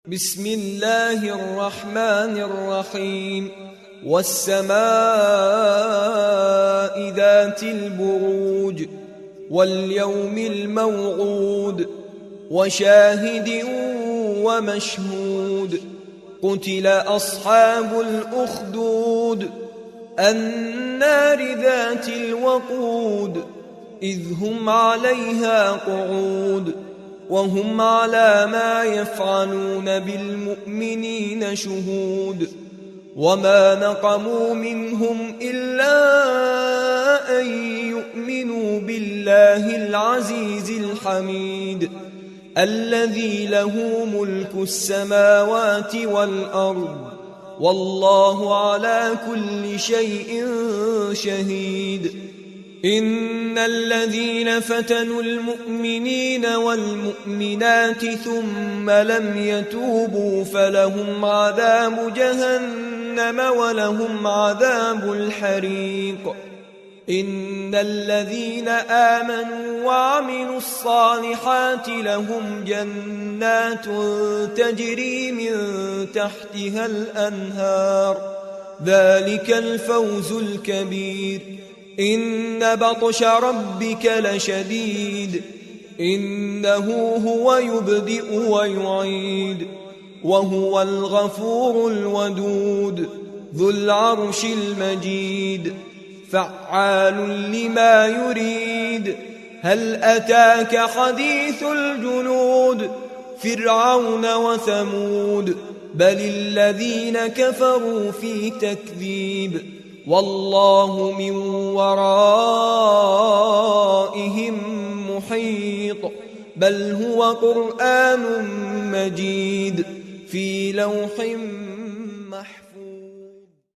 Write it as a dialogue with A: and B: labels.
A: بسم الله الرحمن الرحيم والسماء ذات البروج واليوم الموعود وشاهد ومشهود قتل أصحاب الأخدود النار ذات الوقود إذ هم عليها قعود وهم على ما يفعلون بالمؤمنين شهود وما نقموا منهم إلا أن يؤمنوا بالله العزيز الحميد الذي له ملك السماوات والأرض والله على كل شيء شهيد إن الذين فتنوا المؤمنين والمؤمنات ثم لم يتوبوا فلهم عذاب جهنم ولهم عذاب الحريق إن الذين آمنوا وعملوا الصالحات لهم جنات تجري من تحتها الأنهار ذلك الفوز الكبير إن بطش ربك لشديد إنه هو يبدئ ويعيد وهو الغفور الودود ذو العرش المجيد فعال لما يريد هل أتاك حديث الجنود فرعون وثمود بل الذين كفروا في تكذيب والله من ورائهم محيط بل هو قرآن مجيد في لوح محفوظ.